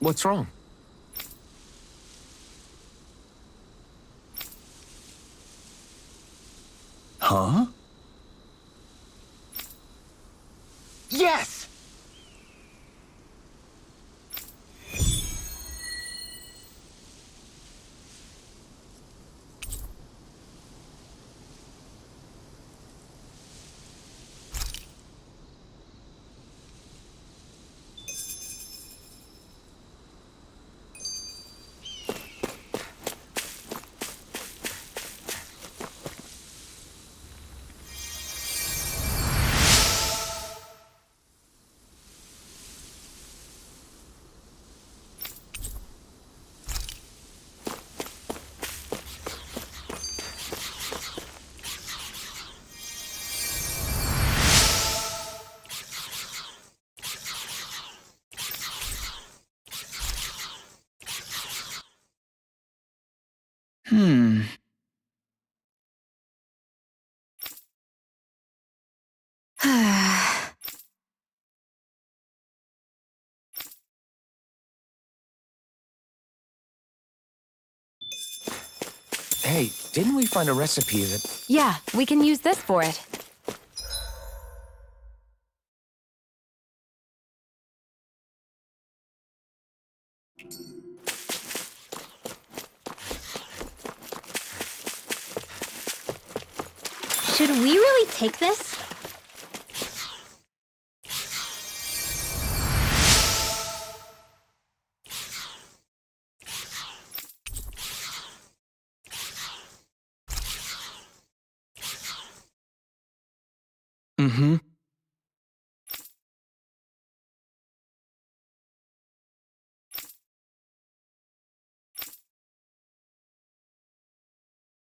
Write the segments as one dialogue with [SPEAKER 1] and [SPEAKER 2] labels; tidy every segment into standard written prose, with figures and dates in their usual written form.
[SPEAKER 1] What's wrong? Huh? Yes! Hey, didn't we find a recipe that...
[SPEAKER 2] Yeah, we can use this for it.
[SPEAKER 3] Should we really take this?
[SPEAKER 1] Mm-hmm.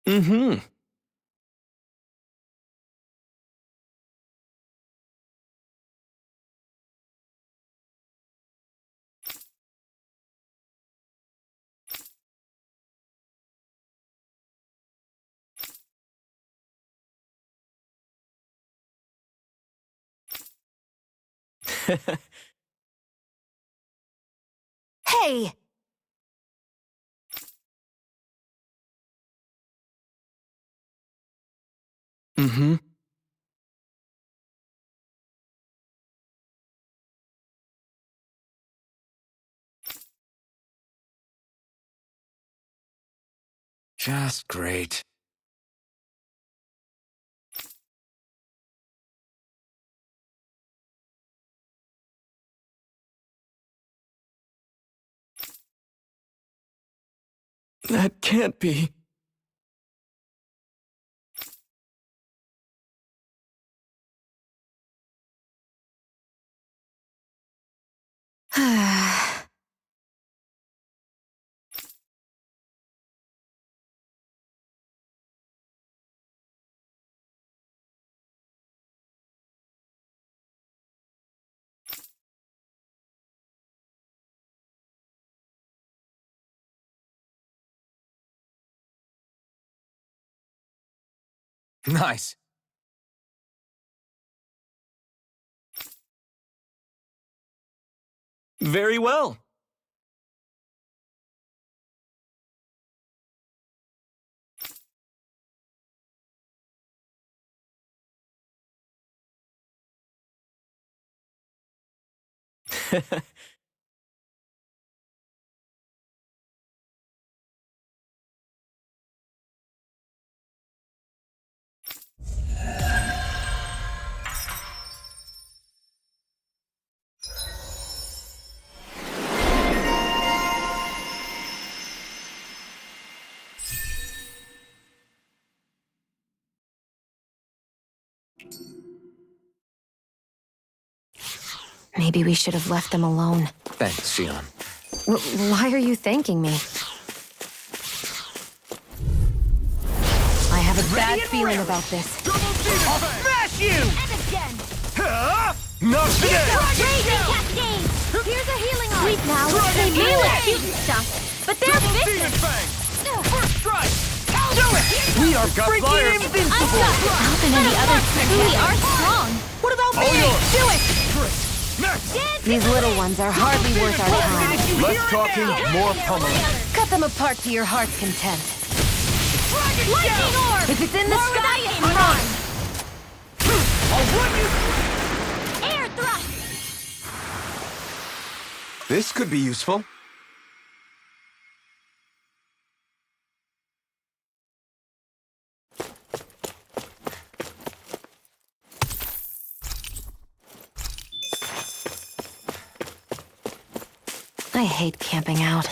[SPEAKER 1] Mm-hmm.
[SPEAKER 2] Hey!
[SPEAKER 1] Mm-hmm. Just great. That can't be. Nice. Very well.
[SPEAKER 2] Maybe we should have left them alone.
[SPEAKER 1] Thanks, Xion.
[SPEAKER 2] Why are you thanking me? I have a bad feeling about this.
[SPEAKER 1] I'll smash you!
[SPEAKER 3] And again!
[SPEAKER 1] Not today!
[SPEAKER 3] Raging Cascade! Here's a healing arm!
[SPEAKER 2] Sweet now,
[SPEAKER 3] They
[SPEAKER 2] they
[SPEAKER 3] may look
[SPEAKER 2] melee!
[SPEAKER 3] cute and stuff, but they're vicious!
[SPEAKER 1] First strike! Do it! We are freaking invincible!
[SPEAKER 3] Alpha and the others truly are strong!
[SPEAKER 2] What about me?
[SPEAKER 1] All yours.
[SPEAKER 2] Do it! These little ones are hardly worth our time.
[SPEAKER 1] Less talking, more pummeling.
[SPEAKER 2] Cut them apart to your heart's content.
[SPEAKER 3] Lightning orb!
[SPEAKER 2] If it's in the
[SPEAKER 3] More
[SPEAKER 2] sky,
[SPEAKER 3] without
[SPEAKER 2] it's
[SPEAKER 3] aim.
[SPEAKER 2] mine!
[SPEAKER 3] Air thrust!
[SPEAKER 1] This could be useful.
[SPEAKER 2] I hate camping out.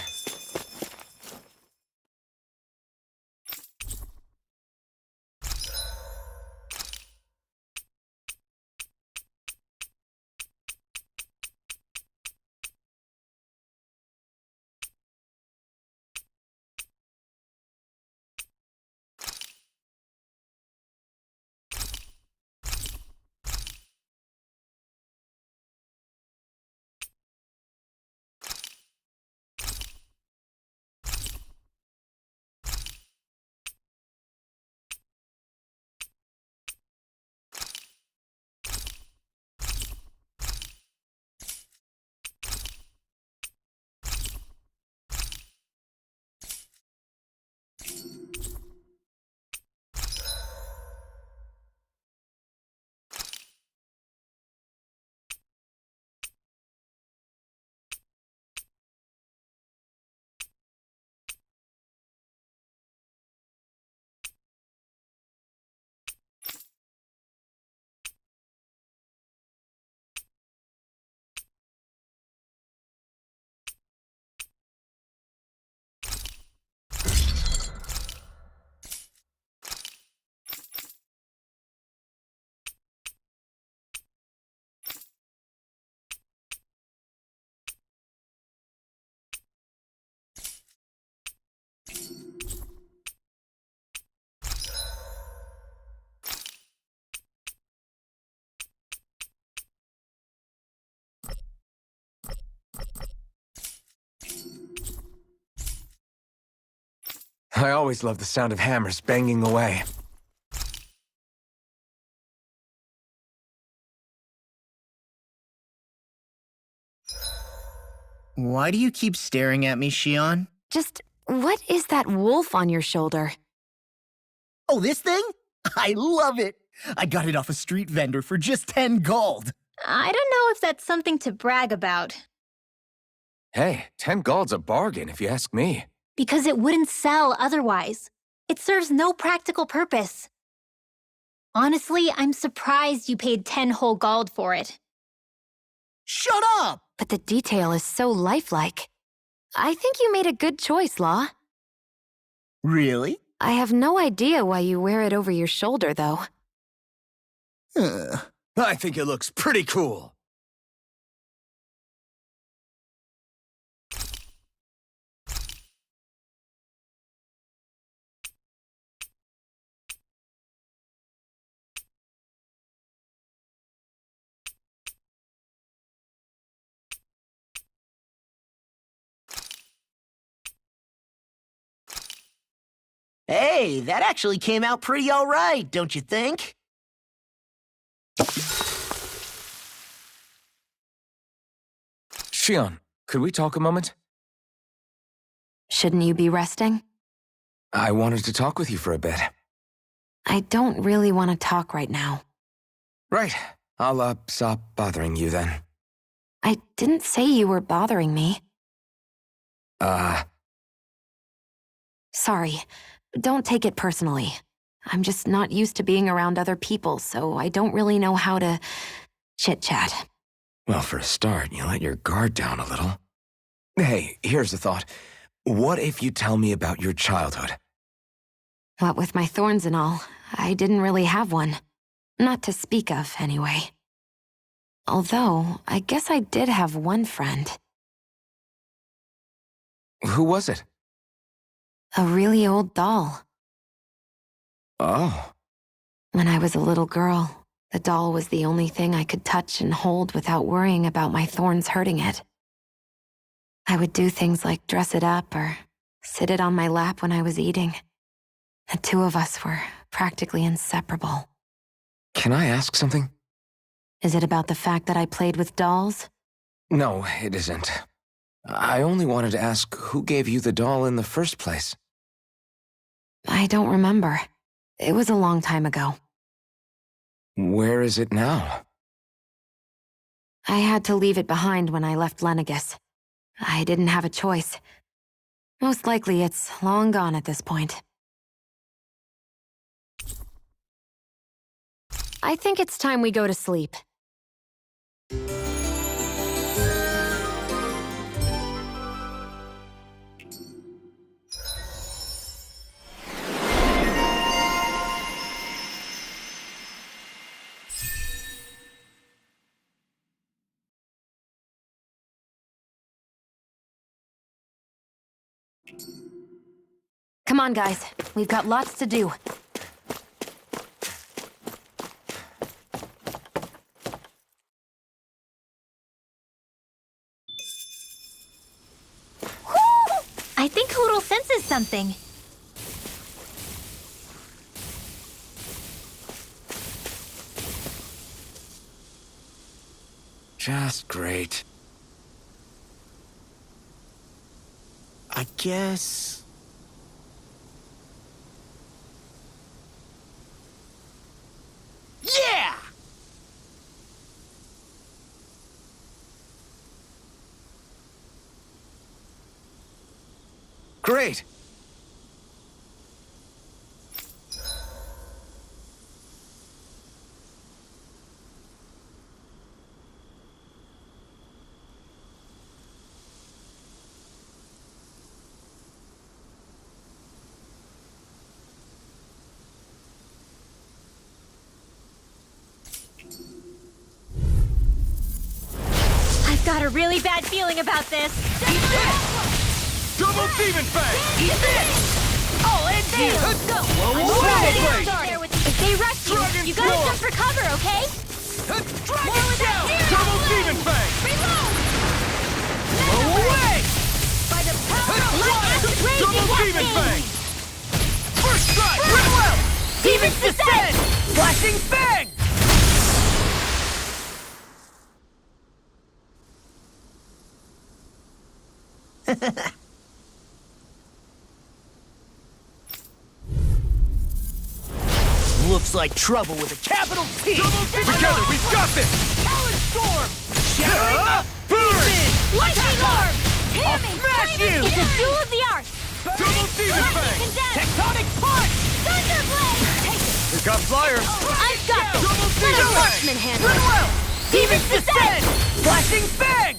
[SPEAKER 1] I always love the sound of hammers banging away.
[SPEAKER 4] Why do you keep staring at me, Shion?
[SPEAKER 2] Just, what is that wolf on your shoulder?
[SPEAKER 4] Oh, this thing? I love it! I got it off a street vendor for just 10 gold.
[SPEAKER 3] I don't know if that's something to brag about.
[SPEAKER 1] Hey, 10 gold's a bargain if you ask me.
[SPEAKER 3] Because it wouldn't sell otherwise. It serves no practical purpose. Honestly, I'm surprised you paid 10 whole gold for it.
[SPEAKER 4] Shut up!
[SPEAKER 2] But the detail is so lifelike. I think you made a good choice, Law.
[SPEAKER 4] Really?
[SPEAKER 2] I have no idea why you wear it over your shoulder, though.
[SPEAKER 1] I think it looks pretty cool.
[SPEAKER 4] Hey, that actually came out pretty all right, don't you think?
[SPEAKER 1] Shion, could we talk a moment?
[SPEAKER 2] Shouldn't you be resting?
[SPEAKER 1] I wanted to talk with you for a bit.
[SPEAKER 2] I don't really want to talk right now.
[SPEAKER 1] Right. I'll, stop bothering you then.
[SPEAKER 2] I didn't say you were bothering me. Sorry. Don't take it personally. I'm just not used to being around other people, so I don't really know how to chit-chat.
[SPEAKER 1] Well, for a start, you let your guard down a little. Hey, here's a thought. What if you tell me about your childhood?
[SPEAKER 2] What with my thorns and all, I didn't really have one. Not to speak of, anyway. Although, I guess I did have one friend.
[SPEAKER 1] Who was it?
[SPEAKER 2] A really old doll.
[SPEAKER 1] Oh.
[SPEAKER 2] When I was a little girl, the doll was the only thing I could touch and hold without worrying about my thorns hurting it. I would do things like dress it up or sit it on my lap when I was eating. The two of us were practically inseparable.
[SPEAKER 1] Can I ask something?
[SPEAKER 2] Is it about the fact that I played with dolls?
[SPEAKER 1] No, it isn't. I only wanted to ask who gave you the doll in the first place.
[SPEAKER 2] I don't remember. It was a long time ago.
[SPEAKER 1] Where is it now?
[SPEAKER 2] I had to leave it behind when I left Lenegus. I didn't have a choice. Most likely it's long gone at this point. I think it's time we go to sleep. Come on, guys. We've got lots to do.
[SPEAKER 3] I think Hoodle senses something.
[SPEAKER 1] Just great.
[SPEAKER 4] I guess... Yeah!
[SPEAKER 1] Great!
[SPEAKER 3] I've got a really bad feeling about this.
[SPEAKER 5] Double Demon Fang!
[SPEAKER 3] Eat this! Oh, and there! Let's go! There with if they rush you, you gotta
[SPEAKER 5] Dragon
[SPEAKER 3] jump for cover, okay?
[SPEAKER 5] Dragon
[SPEAKER 3] with that
[SPEAKER 5] Shell!
[SPEAKER 3] zero!
[SPEAKER 5] Double Demon Fang!
[SPEAKER 3] Reload!
[SPEAKER 5] Away!
[SPEAKER 3] By the power of lightning, raging
[SPEAKER 5] Double Demon
[SPEAKER 3] lightning!
[SPEAKER 5] Fang! First strike! Red well!
[SPEAKER 3] Demon's Descent!
[SPEAKER 5] Flashing Fang!
[SPEAKER 4] Looks like trouble with a capital T!
[SPEAKER 5] Together, we've got this!
[SPEAKER 4] Talon Storm!
[SPEAKER 5] Burn!
[SPEAKER 3] Lightning Orb!
[SPEAKER 5] I'll smash you!
[SPEAKER 3] It's a duel of the arts!
[SPEAKER 5] Double Demon
[SPEAKER 3] Lightning
[SPEAKER 5] Fang!
[SPEAKER 3] Condemned!
[SPEAKER 4] Tectonic Punch!
[SPEAKER 3] Thunderblade! Take it!
[SPEAKER 5] We've got flyers!
[SPEAKER 3] I've got this!
[SPEAKER 5] Double
[SPEAKER 3] Let
[SPEAKER 5] Demon
[SPEAKER 3] a
[SPEAKER 5] Fang!
[SPEAKER 3] marksman handle it!
[SPEAKER 4] Goodwill!
[SPEAKER 3] Demon's Descent!
[SPEAKER 4] Flashing Fang!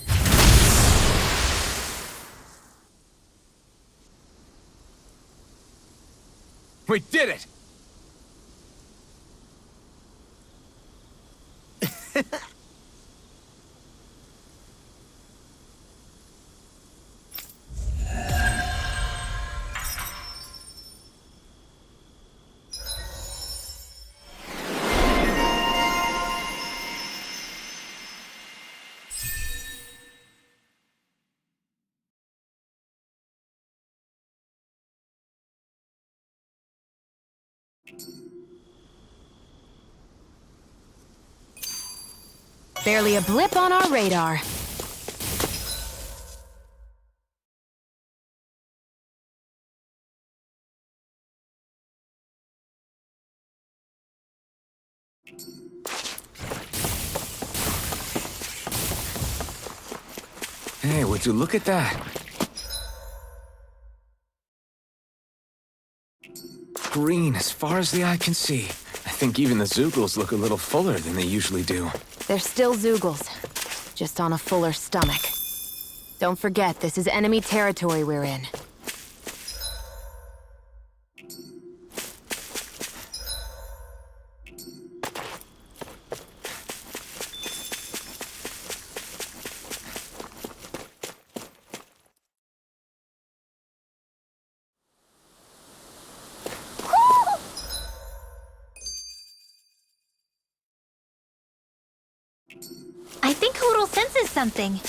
[SPEAKER 1] We did it!
[SPEAKER 2] Barely a blip on our radar.
[SPEAKER 1] Hey, would you look at that? Green as far as the eye can see. I think even the Zoogles look a little fuller than they usually do.
[SPEAKER 2] They're still Zoogles, just on a fuller stomach. Don't forget, this is enemy territory we're in.
[SPEAKER 3] I think Hoodle senses something.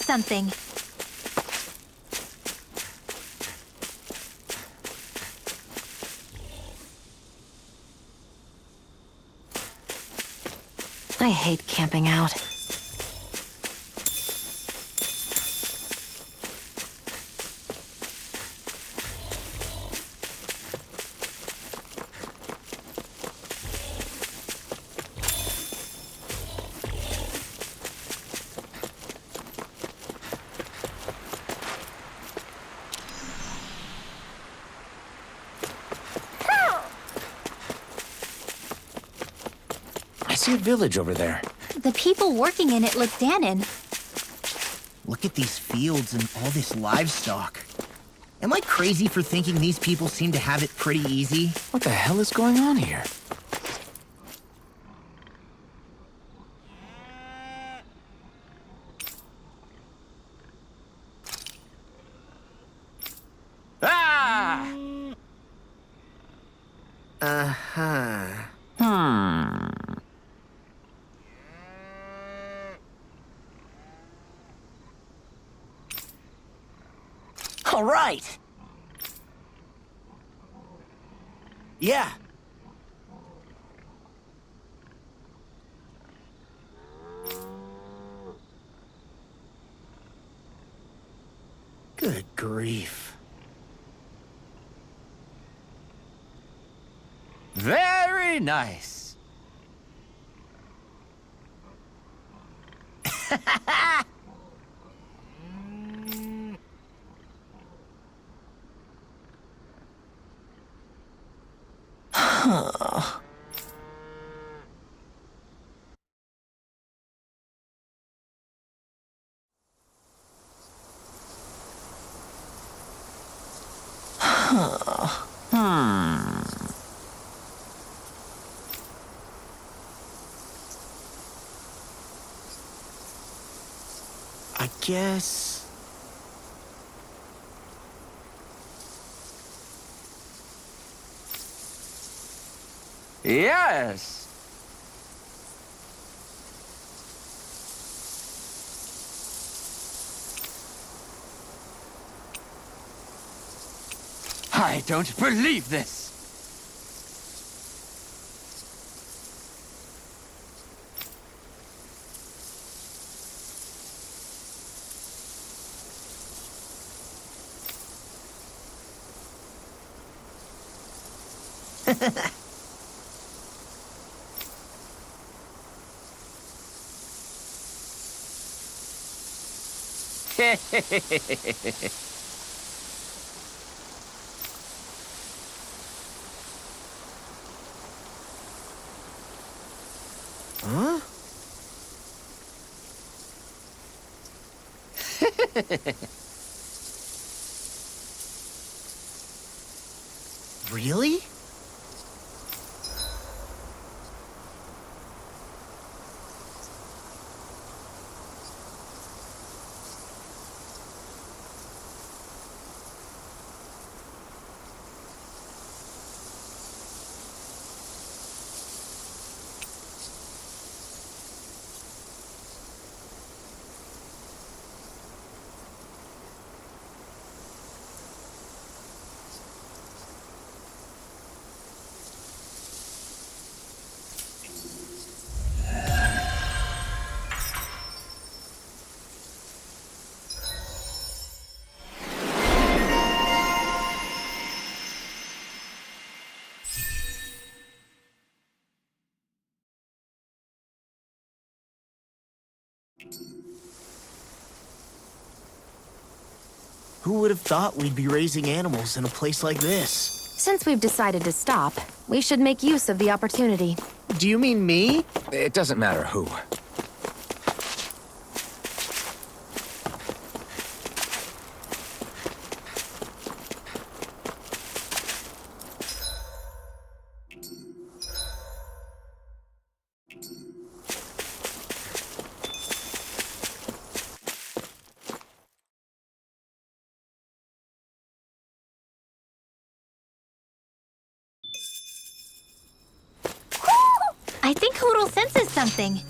[SPEAKER 3] something.
[SPEAKER 2] I hate camping out.
[SPEAKER 1] I see a village over there.
[SPEAKER 3] The people working in it look Danon.
[SPEAKER 4] Look at these fields and all this livestock. Am I crazy for thinking these people seem to have it pretty easy?
[SPEAKER 1] What the hell is going on here? Ah!
[SPEAKER 4] Uh-huh. All right. Yeah. Good grief.
[SPEAKER 5] Very nice.
[SPEAKER 4] I guess...
[SPEAKER 5] Yes. I don't believe this.
[SPEAKER 4] Huh? Really? Who would have thought we'd be raising animals in a place like this?
[SPEAKER 2] Since we've decided to stop, we should make use of the opportunity.
[SPEAKER 4] Do you mean me?
[SPEAKER 1] It doesn't matter who.
[SPEAKER 3] I think Hoodle senses something.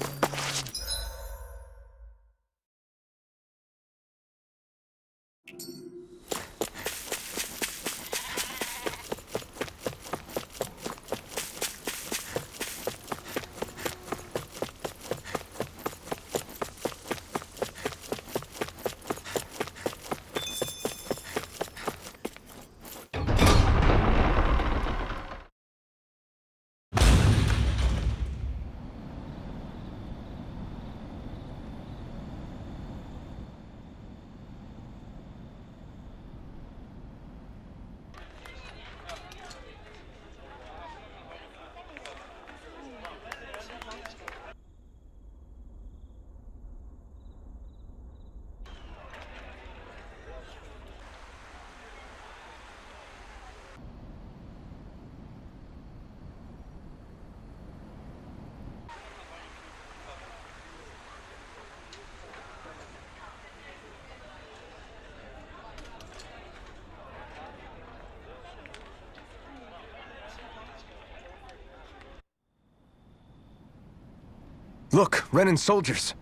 [SPEAKER 1] Look, Renan soldiers.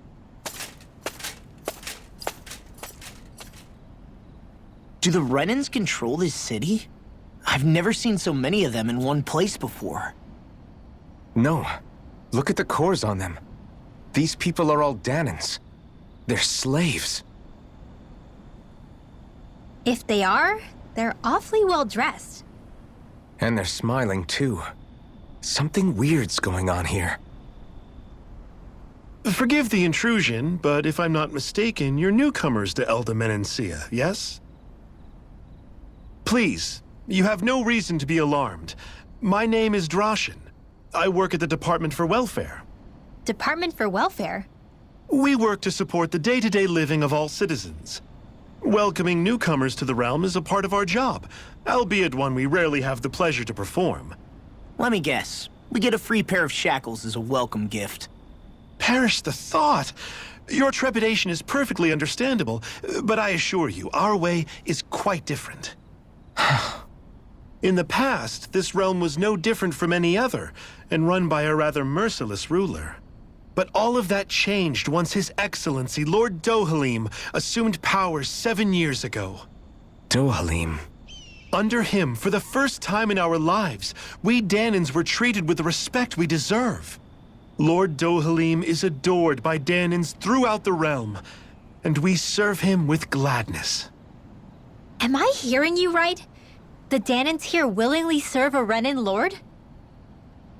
[SPEAKER 4] Do the Renans control this city? I've never seen so many of them in one place before.
[SPEAKER 1] No. Look at the cores on them. These people are all Danans. They're slaves.
[SPEAKER 3] If they are, they're awfully well dressed.
[SPEAKER 1] And they're smiling, too. Something weird's going on here.
[SPEAKER 6] Forgive the intrusion, but if I'm not mistaken, you're newcomers to Elda Menencia, yes? Please, you have no reason to be alarmed. My name is Droshin. I work at the Department for Welfare.
[SPEAKER 3] Department for Welfare?
[SPEAKER 6] We work to support the day-to-day living of all citizens. Welcoming newcomers to the realm is a part of our job, albeit one we rarely have the pleasure to perform.
[SPEAKER 4] Let me guess. We get a free pair of shackles as a welcome gift.
[SPEAKER 6] Perish the thought! Your trepidation is perfectly understandable, but I assure you, our way is quite different. In the past, this realm was no different from any other, and run by a rather merciless ruler. But all of that changed once His Excellency, Lord Dohalim, assumed power 7 years ago.
[SPEAKER 1] Dohalim.
[SPEAKER 6] Under him, for the first time in our lives, we Danans were treated with the respect we deserve. Lord Dohalim is adored by Danans throughout the realm, and we serve him with gladness.
[SPEAKER 3] Am I hearing you right? The Danans here willingly serve a Renan lord?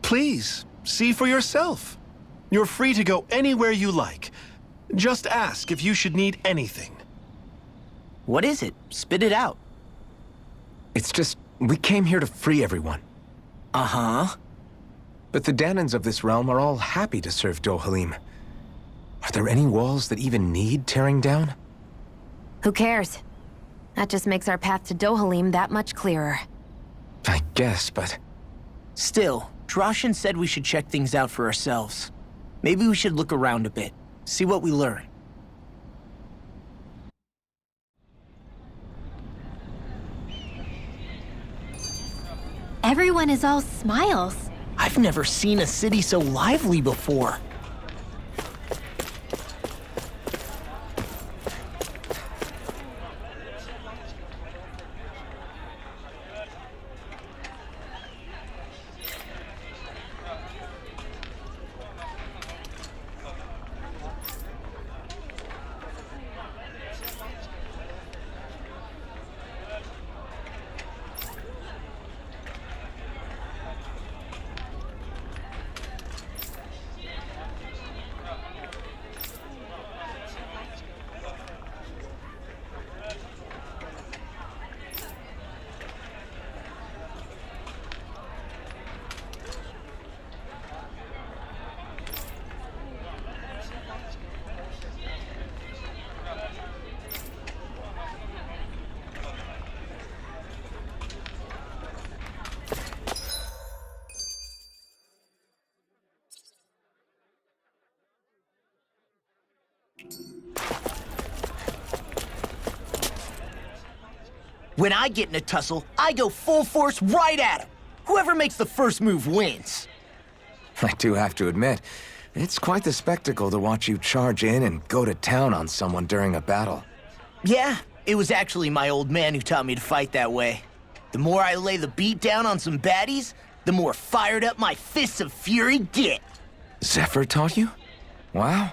[SPEAKER 6] Please, see for yourself. You're free to go anywhere you like. Just ask if you should need anything.
[SPEAKER 4] What is it? Spit it out.
[SPEAKER 1] It's just, we came here to free everyone.
[SPEAKER 4] Uh-huh.
[SPEAKER 1] But the Danans of this realm are all happy to serve Dohalim. Are there any walls that even need tearing down?
[SPEAKER 2] Who cares? That just makes our path to Dohalim that much clearer.
[SPEAKER 1] I guess, but...
[SPEAKER 4] Still, Droshin said we should check things out for ourselves. Maybe we should look around a bit, see what we learn.
[SPEAKER 3] Everyone is all smiles.
[SPEAKER 4] I've never seen a city so lively before. When I get in a tussle, I go full force right at him. Whoever makes the first move wins.
[SPEAKER 1] I do have to admit, it's quite the spectacle to watch you charge in and go to town on someone during a battle.
[SPEAKER 4] Yeah, it was actually my old man who taught me to fight that way. The more I lay the beat down on some baddies, the more fired up my fists of fury get.
[SPEAKER 1] Zephyr taught you? Wow.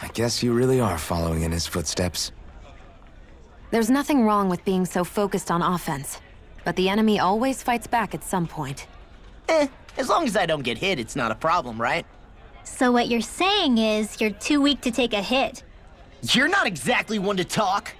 [SPEAKER 1] I guess you really are following in his footsteps.
[SPEAKER 2] There's nothing wrong with being so focused on offense, but the enemy always fights back at some point.
[SPEAKER 4] As long as I don't get hit, it's not a problem, right?
[SPEAKER 3] So what you're saying is you're too weak to take a hit.
[SPEAKER 4] You're not exactly one to talk.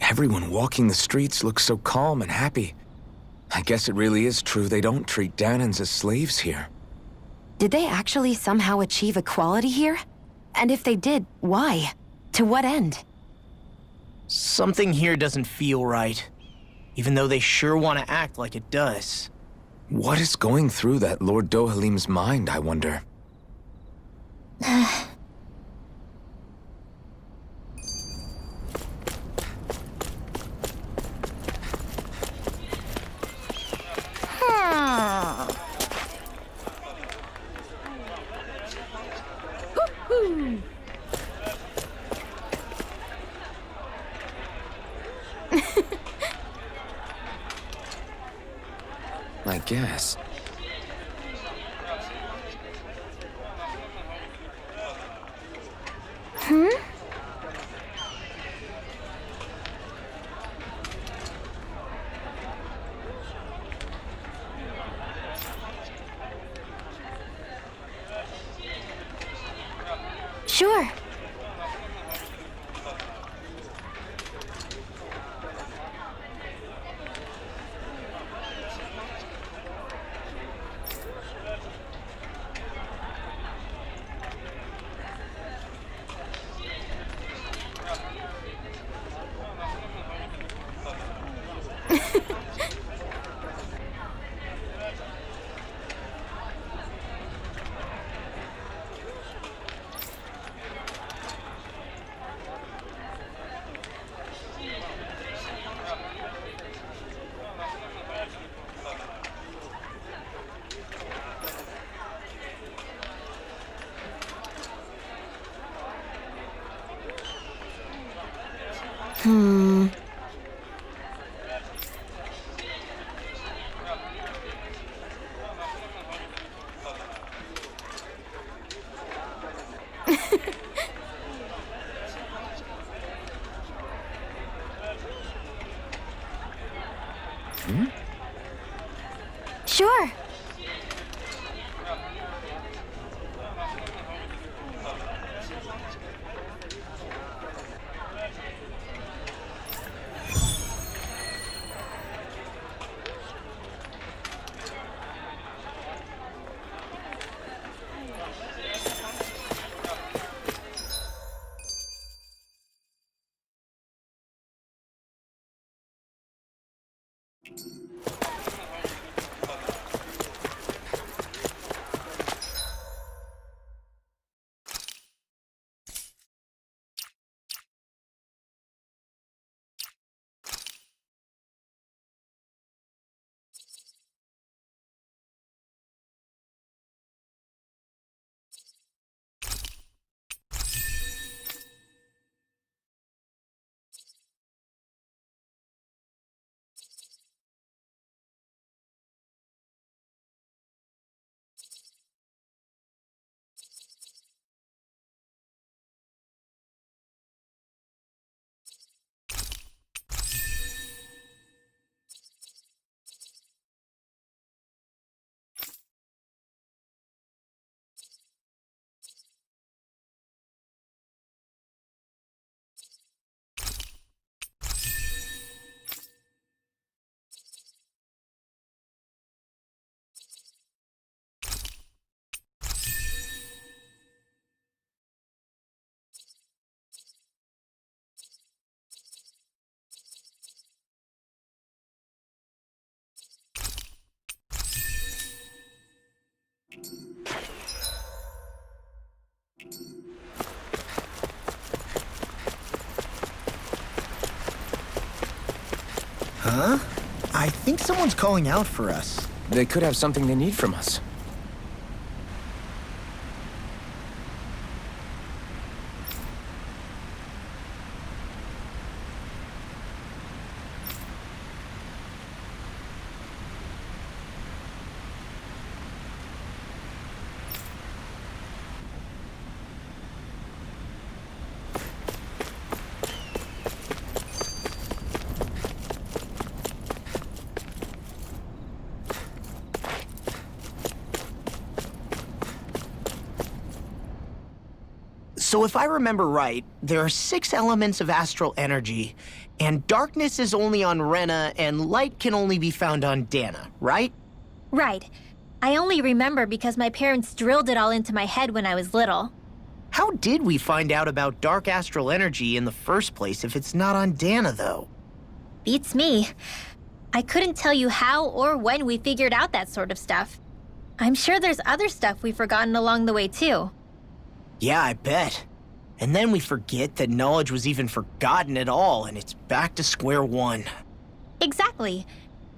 [SPEAKER 1] Everyone walking the streets looks so calm and happy. I guess it really is true they don't treat Danans as slaves here.
[SPEAKER 2] Did they actually somehow achieve equality here? And if they did, why? To what end?
[SPEAKER 4] Something here doesn't feel right, even though they sure want to act like it does.
[SPEAKER 1] What is going through that Lord Dohalim's mind, I wonder? I guess.
[SPEAKER 2] Sure. Sure.
[SPEAKER 4] Huh? I think someone's calling out for us.
[SPEAKER 1] They could have something they need from us.
[SPEAKER 4] So if I remember right, there are 6 elements of astral energy, and darkness is only on Rena, and light can only be found on Dana, right?
[SPEAKER 3] Right. I only remember because my parents drilled it all into my head when I was little.
[SPEAKER 4] How did we find out about dark astral energy in the first place if it's not on Dana, though?
[SPEAKER 3] Beats me. I couldn't tell you how or when we figured out that sort of stuff. I'm sure there's other stuff we've forgotten along the way, too.
[SPEAKER 4] Yeah, I bet. And then we forget that knowledge was even forgotten at all, and it's back to square one.
[SPEAKER 3] Exactly.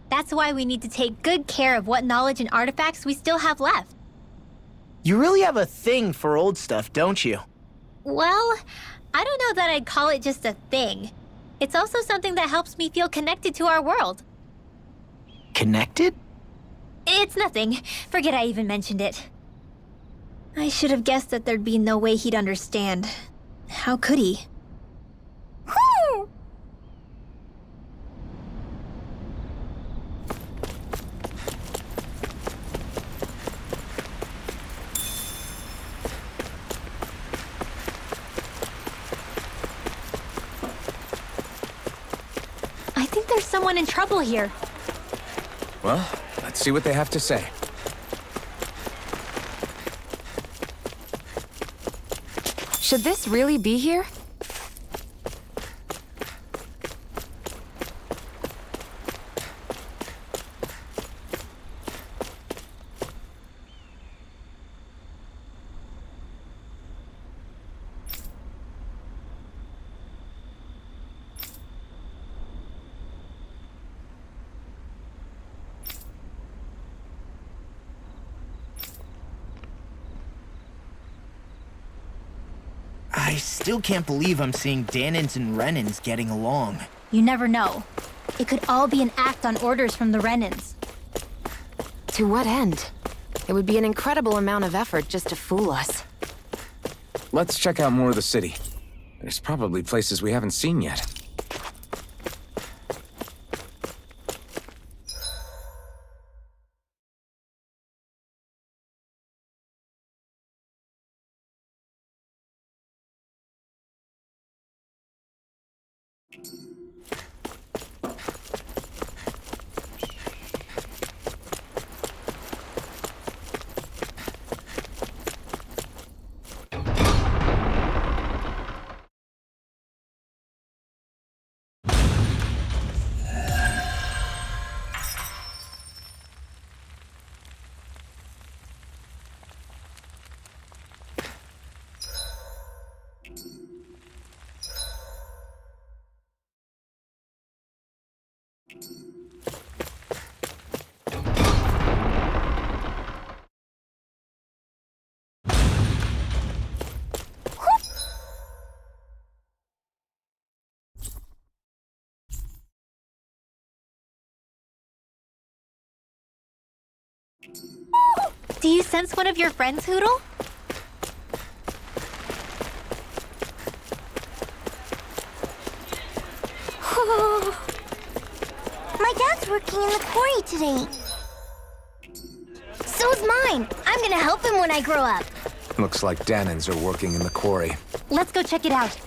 [SPEAKER 3] That's why we need to take good care of what knowledge and artifacts we still have left.
[SPEAKER 4] You really have a thing for old stuff, don't you?
[SPEAKER 3] Well, I don't know that I'd call it just a thing. It's also something that helps me feel connected to our world.
[SPEAKER 4] Connected?
[SPEAKER 3] It's nothing. Forget I even mentioned it. I should have guessed that there'd be no way he'd understand. How could he? Whew! I think there's someone in trouble here.
[SPEAKER 1] Well, let's see what they have to say.
[SPEAKER 2] Should this really be here?
[SPEAKER 4] I still can't believe I'm seeing Danans and Renans getting along.
[SPEAKER 3] You never know. It could all be an act on orders from the Renans.
[SPEAKER 2] To what end? It would be an incredible amount of effort just to fool us.
[SPEAKER 1] Let's check out more of the city. There's probably places we haven't seen yet.
[SPEAKER 3] Do you sense one of your friends, Hoodle?
[SPEAKER 7] My dad's working in the quarry today. So's mine. I'm gonna help him when I grow up.
[SPEAKER 1] Looks like Danans are working in the quarry.
[SPEAKER 3] Let's go check it out.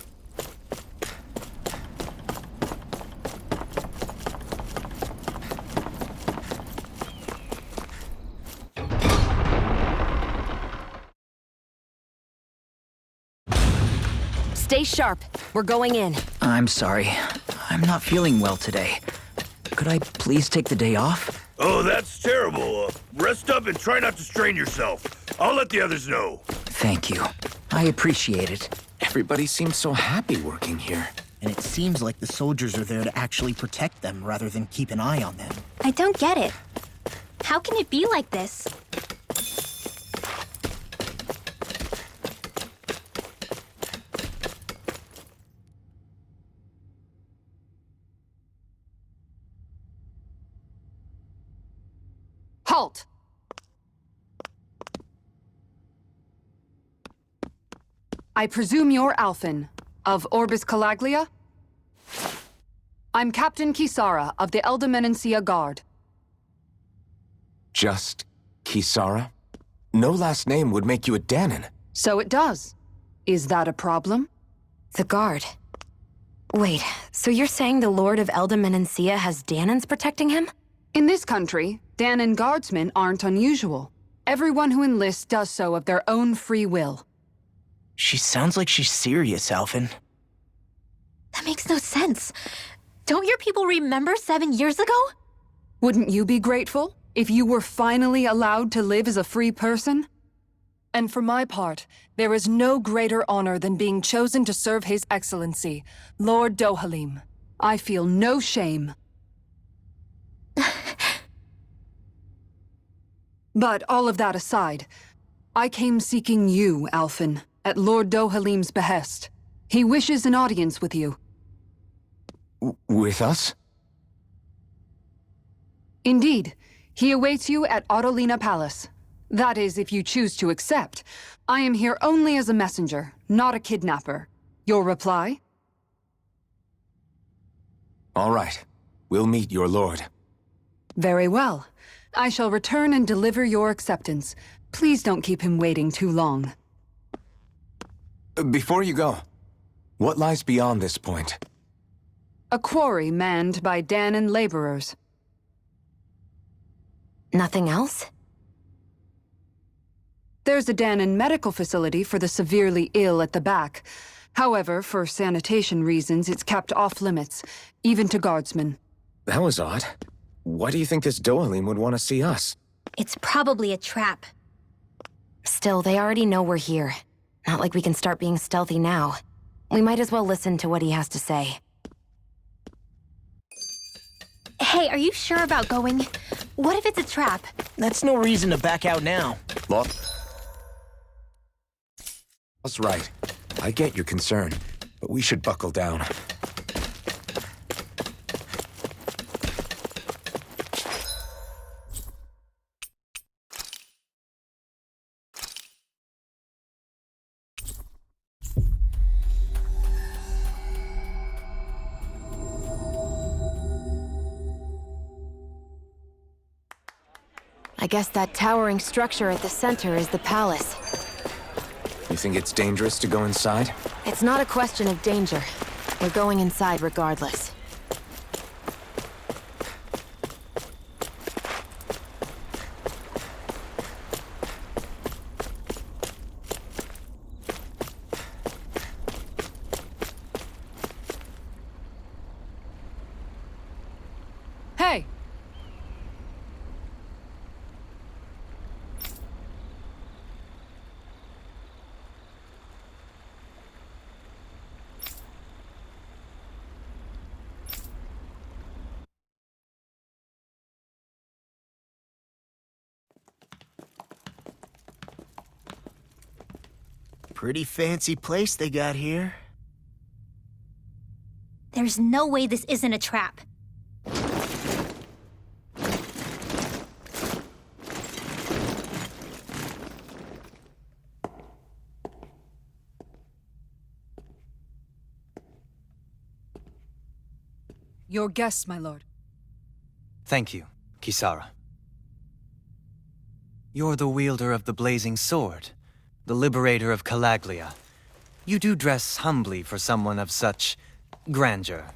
[SPEAKER 2] Stay sharp. We're going in.
[SPEAKER 8] I'm sorry. I'm not feeling well today. Could I please take the day off?
[SPEAKER 9] Oh, that's terrible. Rest up and try not to strain yourself. I'll let the others know.
[SPEAKER 8] Thank you. I appreciate it.
[SPEAKER 1] Everybody seems so happy working here.
[SPEAKER 4] And it seems like the soldiers are there to actually protect them rather than keep an eye on them.
[SPEAKER 3] I don't get it. How can it be like this?
[SPEAKER 10] Halt! I presume you're Alphen, of Orbis Calaglia? I'm Captain Kisara of the Eldermenencia Guard.
[SPEAKER 1] Just Kisara? No last name would make you a Danan.
[SPEAKER 10] So it does. Is that a problem?
[SPEAKER 2] The guard. Wait, so you're saying the Lord of Elda Menancia has Danans protecting him?
[SPEAKER 10] In this country, Danan guardsmen aren't unusual. Everyone who enlists does so of their own free will.
[SPEAKER 4] She sounds like she's serious, Alphen.
[SPEAKER 3] That makes no sense. Don't your people remember 7 years ago?
[SPEAKER 10] Wouldn't you be grateful if you were finally allowed to live as a free person?
[SPEAKER 11] And for my part, there is no greater honor than being chosen to serve His Excellency, Lord Dohalim.
[SPEAKER 10] I feel no shame. But all of that aside, I came seeking you, Alphen, at Lord Dohalim's behest. He wishes an audience with you.
[SPEAKER 1] With us?
[SPEAKER 10] Indeed. He awaits you at Autolina Palace. That is, if you choose to accept. I am here only as a messenger, not a kidnapper. Your reply?
[SPEAKER 1] All right. We'll meet your lord.
[SPEAKER 10] Very well. I shall return and deliver your acceptance. Please don't keep him waiting too long.
[SPEAKER 1] Before you go, what lies beyond this point?
[SPEAKER 10] A quarry manned by Danan laborers.
[SPEAKER 2] Nothing else?
[SPEAKER 10] There's a Danan medical facility for the severely ill at the back. However, for sanitation reasons, it's kept off-limits, even to guardsmen.
[SPEAKER 1] That was odd. Why do you think this Dohalim would want to see us?
[SPEAKER 3] It's probably a trap.
[SPEAKER 2] Still, they already know we're here. Not like we can start being stealthy now. We might as well listen to what he has to say.
[SPEAKER 3] Hey, are you sure about going? What if it's a trap?
[SPEAKER 4] That's no reason to back out now.
[SPEAKER 1] Look. That's right. I get your concern, but we should buckle down.
[SPEAKER 2] I guess that towering structure at the center is the palace.
[SPEAKER 1] You think it's dangerous to go inside?
[SPEAKER 2] It's not a question of danger. We're going inside regardless.
[SPEAKER 10] Hey!
[SPEAKER 4] Pretty fancy place they got here.
[SPEAKER 3] There's no way this isn't a trap.
[SPEAKER 11] Your guests, my lord.
[SPEAKER 5] Thank you, Kisara. You're the wielder of the blazing sword, the liberator of Calaglia. You do dress humbly for someone of such grandeur.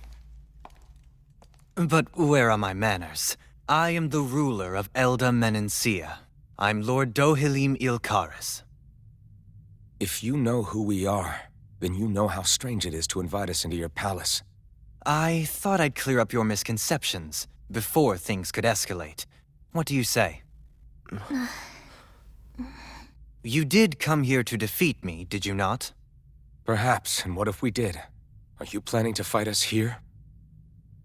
[SPEAKER 5] But where are my manners? I am the ruler of Elda Menancia. I'm Lord Dohalim Ilkaris.
[SPEAKER 1] If you know who we are, then you know how strange it is to invite us into your palace.
[SPEAKER 5] I thought I'd clear up your misconceptions before things could escalate. What do you say? You did come here to defeat me, did you not?
[SPEAKER 1] Perhaps, and what if we did? Are you planning to fight us here?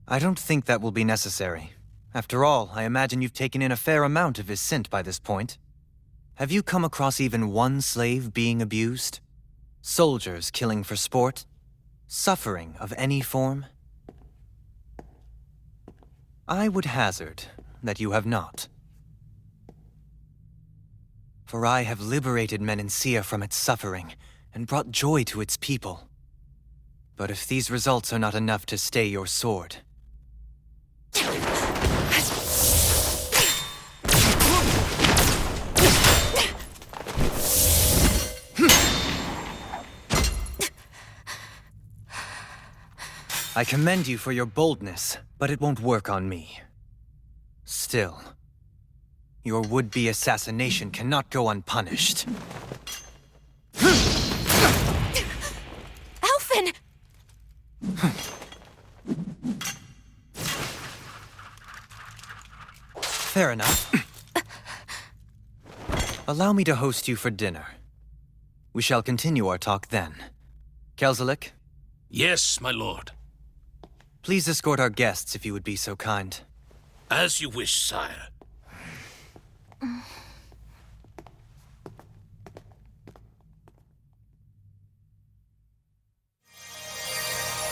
[SPEAKER 5] I don't think that will be necessary. After all, I imagine you've taken in a fair amount of his scent by this point. Have you come across even one slave being abused? Soldiers killing for sport? Suffering of any form? I would hazard that you have not. For I have liberated Menancia from its suffering and brought joy to its people. But if these results are not enough to stay your sword... I commend you for your boldness, but it won't work on me. Still, your would-be assassination cannot go unpunished.
[SPEAKER 2] Alphen!
[SPEAKER 5] Fair enough. Allow me to host you for dinner. We shall continue our talk then. Kelzelik?
[SPEAKER 12] Yes, my lord.
[SPEAKER 5] Please escort our guests if you would be so kind.
[SPEAKER 12] As you wish, sire.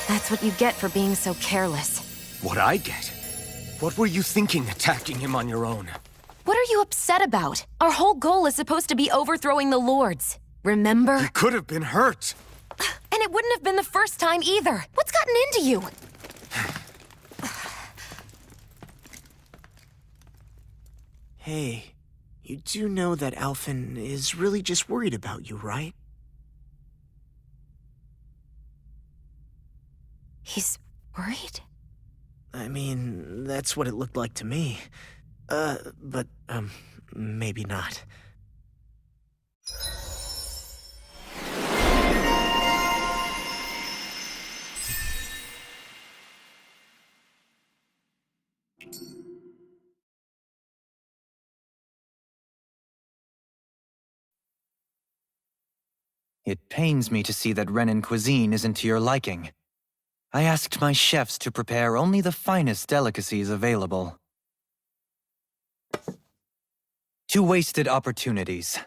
[SPEAKER 2] That's what you get for being so careless.
[SPEAKER 1] What I get? What were you thinking attacking him on your own?
[SPEAKER 2] What are you upset about? Our whole goal is supposed to be overthrowing the lords. Remember?
[SPEAKER 1] He could have been hurt.
[SPEAKER 2] And it wouldn't have been the first time either. What's gotten into you?
[SPEAKER 13] Hey, you do know that Alphen is really just worried about you, right?
[SPEAKER 2] He's worried?
[SPEAKER 13] I mean, that's what it looked like to me. But maybe not.
[SPEAKER 5] It pains me to see that Renan cuisine isn't to your liking. I asked my chefs to prepare only the finest delicacies available. 2 wasted opportunities.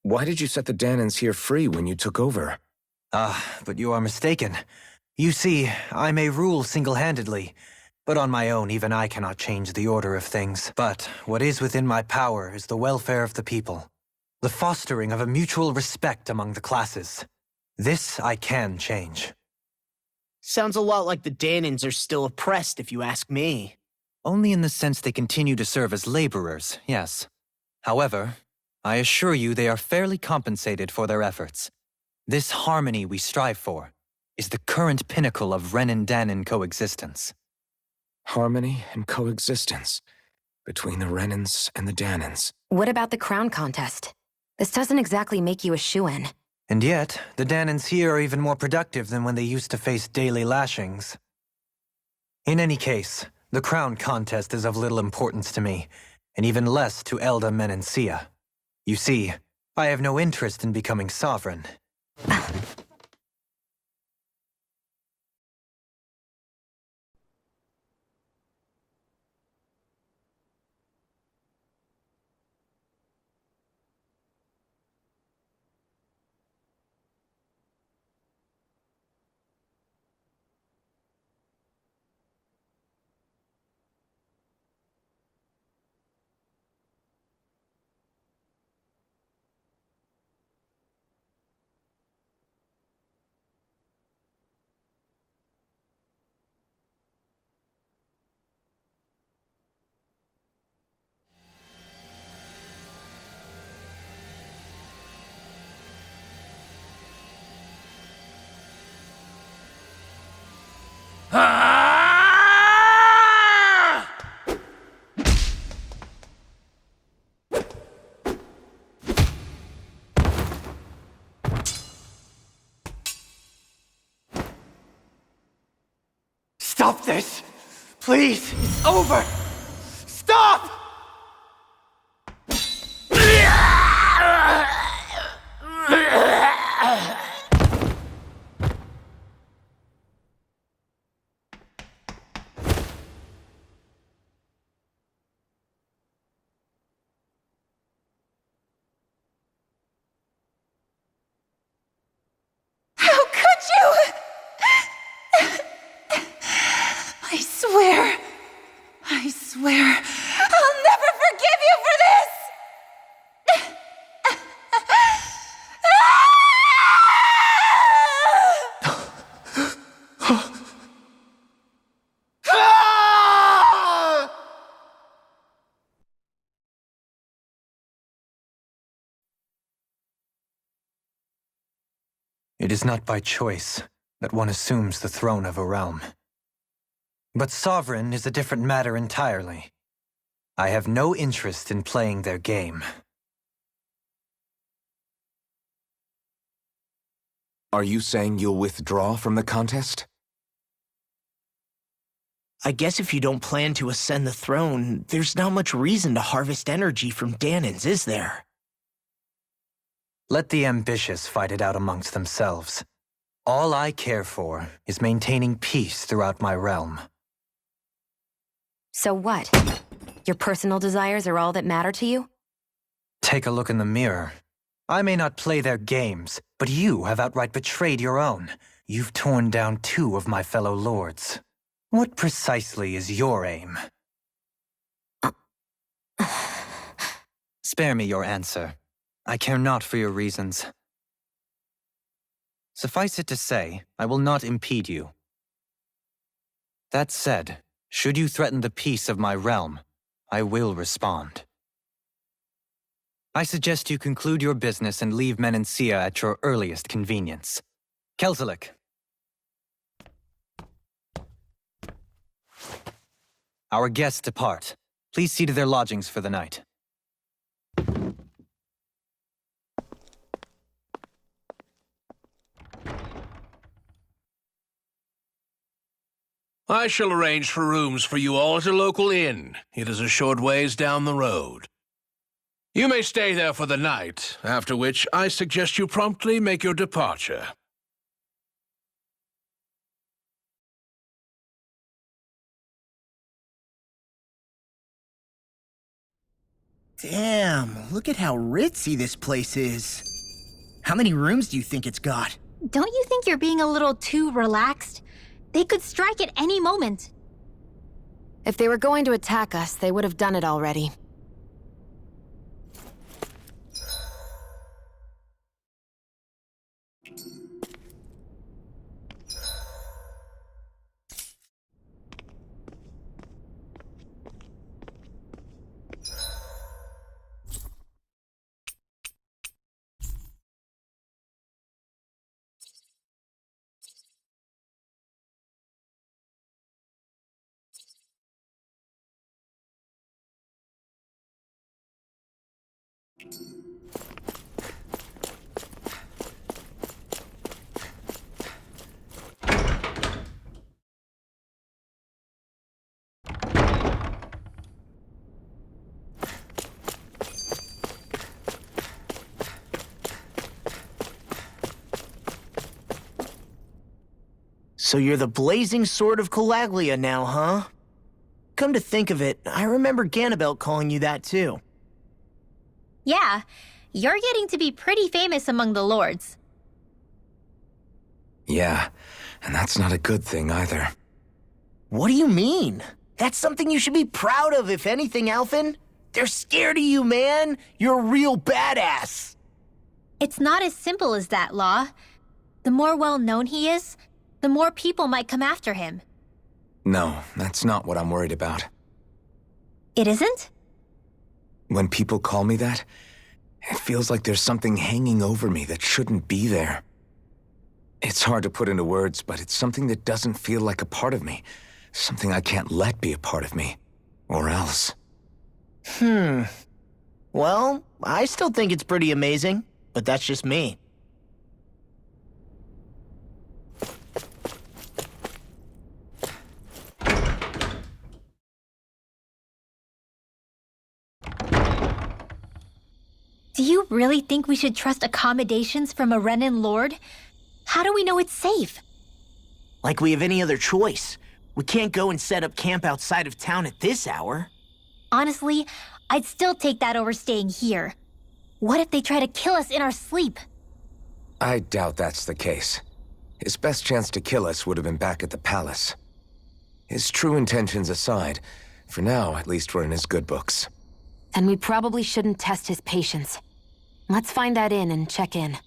[SPEAKER 1] Why did you set the Danans here free when you took over?
[SPEAKER 5] But you are mistaken. You see, I may rule single-handedly, but on my own even I cannot change the order of things. But what is within my power is the welfare of the people, the fostering of a mutual respect among the classes. This I can change.
[SPEAKER 13] Sounds a lot like the Danans are still oppressed, if you ask me.
[SPEAKER 5] Only in the sense they continue to serve as laborers, yes. However, I assure you they are fairly compensated for their efforts. This harmony we strive for is the current pinnacle of Renan-Danan coexistence.
[SPEAKER 1] Harmony and coexistence between the Renans and the Danans.
[SPEAKER 2] What about the crown contest? This doesn't exactly make you a shoo-in.
[SPEAKER 5] And yet, the Danans here are even more productive than when they used to face daily lashings. In any case, the crown contest is of little importance to me, and even less to Elda Menencia. You see, I have no interest in becoming sovereign.
[SPEAKER 14] Stop this! Please! It's over! Stop!
[SPEAKER 15] How could you? I swear, I'll never forgive you for this!
[SPEAKER 5] It is not by choice that one assumes the throne of a realm. But sovereign is a different matter entirely. I have no interest in playing their game.
[SPEAKER 1] Are you saying you'll withdraw from the contest?
[SPEAKER 13] I guess if you don't plan to ascend the throne, there's not much reason to harvest energy from Danons, is there?
[SPEAKER 5] Let the ambitious fight it out amongst themselves. All I care for is maintaining peace throughout my realm.
[SPEAKER 2] So what? Your personal desires are all that matter to you?
[SPEAKER 5] Take a look in the mirror. I may not play their games, but you have outright betrayed your own. You've torn down 2 of my fellow lords. What precisely is your aim? Spare me your answer. I care not for your reasons. Suffice it to say, I will not impede you. That said, should you threaten the peace of my realm, I will respond. I suggest you conclude your business and leave Menancia at your earliest convenience. Kelzelik. Our guests depart. Please see to their lodgings for the night.
[SPEAKER 12] I shall arrange for rooms for you all at a local inn. It is a short ways down the road. You may stay there for the night, after which I suggest you promptly make your departure.
[SPEAKER 4] Damn, look at how ritzy this place is. How many rooms do you think it's got?
[SPEAKER 3] Don't you think you're being a little too relaxed? They could strike at any moment.
[SPEAKER 2] If they were going to attack us, they would have done it already.
[SPEAKER 13] So you're the blazing sword of Calaglia now, huh? Come to think of it, I remember Ganabelt calling you that too.
[SPEAKER 3] Yeah, you're getting to be pretty famous among the lords.
[SPEAKER 1] Yeah, and that's not a good thing either.
[SPEAKER 13] What do you mean? That's something you should be proud of, if anything, Alphen. They're scared of you, man. You're a real badass.
[SPEAKER 3] It's not as simple as that, Law. The more well-known he is, the more people might come after him.
[SPEAKER 1] No, that's not what I'm worried about.
[SPEAKER 3] It isn't?
[SPEAKER 1] When people call me that, it feels like there's something hanging over me that shouldn't be there. It's hard to put into words, but it's something that doesn't feel like a part of me. Something I can't let be a part of me. Or else.
[SPEAKER 13] Well, I still think it's pretty amazing, but that's just me.
[SPEAKER 3] Do you really think we should trust accommodations from a Renan lord? How do we know it's safe?
[SPEAKER 13] Like we have any other choice. We can't go and set up camp outside of town at this hour.
[SPEAKER 3] Honestly, I'd still take that over staying here. What if they try to kill us in our sleep?
[SPEAKER 1] I doubt that's the case. His best chance to kill us would have been back at the palace. His true intentions aside, for now, at least we're in his good books.
[SPEAKER 2] Then we probably shouldn't test his patience. Let's find that inn and check in.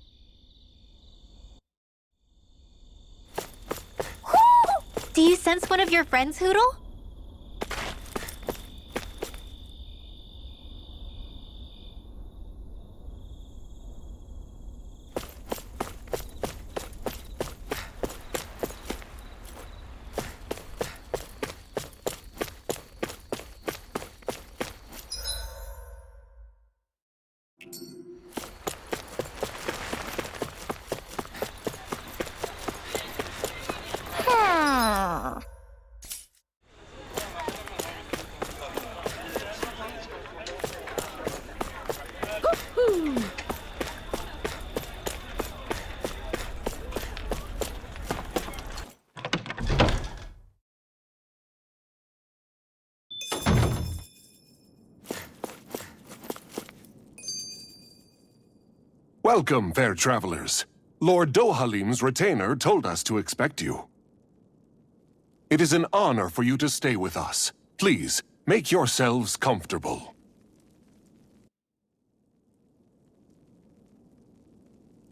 [SPEAKER 3] Do you sense one of your friends, Hootle?
[SPEAKER 16] Welcome, fair travelers. Lord Dohalim's retainer told us to expect you. It is an honor for you to stay with us. Please, make yourselves comfortable.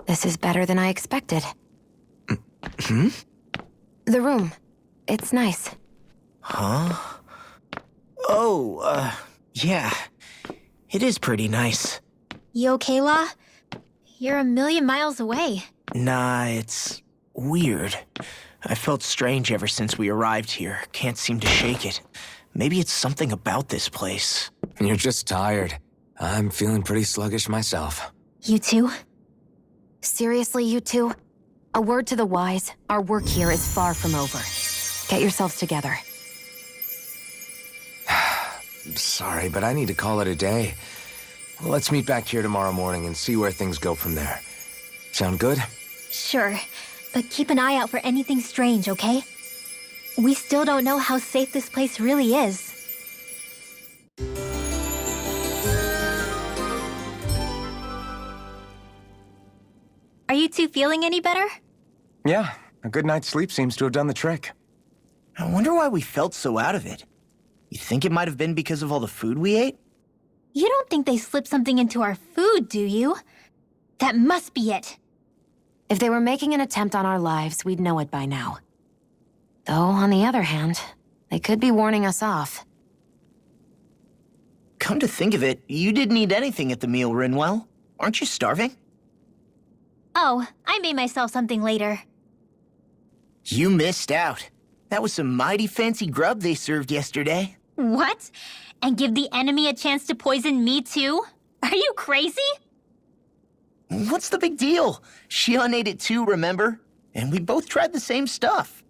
[SPEAKER 2] This is better than I expected.
[SPEAKER 13] Hmm?
[SPEAKER 2] The room. It's nice.
[SPEAKER 13] Huh? Oh, yeah. It is pretty nice.
[SPEAKER 3] You okay, La? You're a million miles away.
[SPEAKER 13] Nah, it's weird. I felt strange ever since we arrived here. Can't seem to shake it. Maybe it's something about this place.
[SPEAKER 1] You're just tired. I'm feeling pretty sluggish myself.
[SPEAKER 2] You too? Seriously, you two? A word to the wise, our work here is far from over. Get yourselves together.
[SPEAKER 1] Sorry, but I need to call it a day. Let's meet back here tomorrow morning and see where things go from there. Sound good?
[SPEAKER 3] Sure, but keep an eye out for anything strange, okay? We still don't know how safe this place really is. Are you two feeling any better?
[SPEAKER 1] Yeah, a good night's sleep seems to have done the trick.
[SPEAKER 13] I wonder why we felt so out of it. You think it might have been because of all the food we ate?
[SPEAKER 3] You don't think they slipped something into our food, do you? That must be it.
[SPEAKER 2] If they were making an attempt on our lives, we'd know it by now. Though, on the other hand, they could be warning us off.
[SPEAKER 13] Come to think of it, you didn't eat anything at the meal, Rinwell. Aren't you starving?
[SPEAKER 3] Oh, I made myself something later.
[SPEAKER 13] You missed out. That was some mighty fancy grub they served yesterday.
[SPEAKER 3] What? And give the enemy a chance to poison me too? Are you crazy?
[SPEAKER 13] What's the big deal? Shion ate it too, remember? And we both tried the same stuff.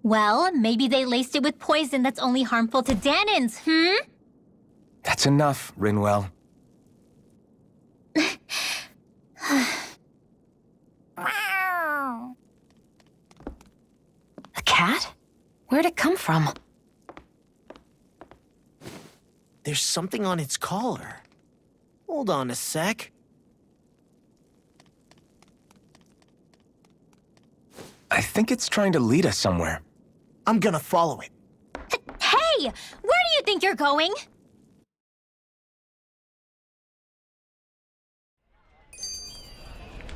[SPEAKER 3] Well, maybe they laced it with poison that's only harmful to Danins,
[SPEAKER 1] That's enough, Rinwell.
[SPEAKER 2] A cat? Where'd it come from?
[SPEAKER 13] There's something on its collar. Hold on a sec.
[SPEAKER 1] I think it's trying to lead us somewhere.
[SPEAKER 13] I'm gonna follow it.
[SPEAKER 3] Hey! Where do you think you're going?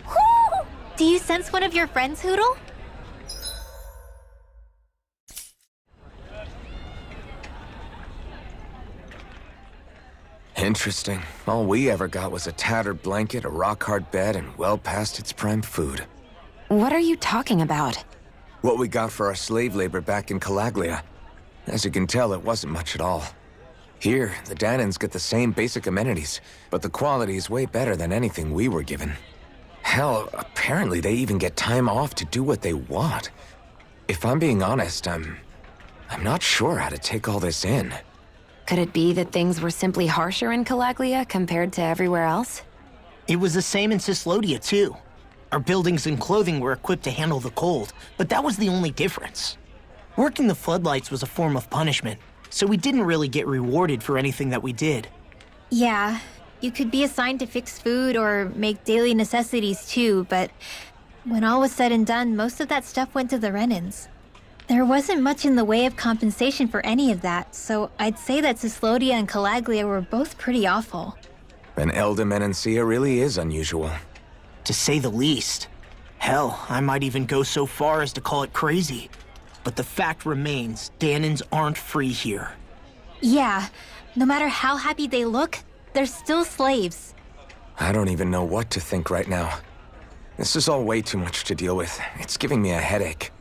[SPEAKER 3] Whoo! Do you sense one of your friends, Hootle?
[SPEAKER 1] Interesting. All we ever got was a tattered blanket, a rock-hard bed, and well past its prime food.
[SPEAKER 2] What are you talking about?
[SPEAKER 1] What we got for our slave labor back in Calaglia. As you can tell, it wasn't much at all. Here, the Danins get the same basic amenities, but the quality is way better than anything we were given. Hell, apparently they even get time off to do what they want. If I'm being honest, I'm not sure how to take all this in.
[SPEAKER 2] Could it be that things were simply harsher in Calaglia compared to everywhere else?
[SPEAKER 13] It was the same in Cislodia, too. Our buildings and clothing were equipped to handle the cold, but that was the only difference. Working the floodlights was a form of punishment, so we didn't really get rewarded for anything that we did.
[SPEAKER 3] Yeah, you could be assigned to fix food or make daily necessities too, but when all was said and done, most of that stuff went to the Renans. There wasn't much in the way of compensation for any of that, so I'd say that Cislodia and Calaglia were both pretty awful.
[SPEAKER 1] Then Elda Menancia really is unusual.
[SPEAKER 13] To say the least. Hell, I might even go so far as to call it crazy. But the fact remains, Danins aren't free here.
[SPEAKER 3] Yeah, no matter how happy they look, they're still slaves.
[SPEAKER 1] I don't even know what to think right now. This is all way too much to deal with. It's giving me a headache.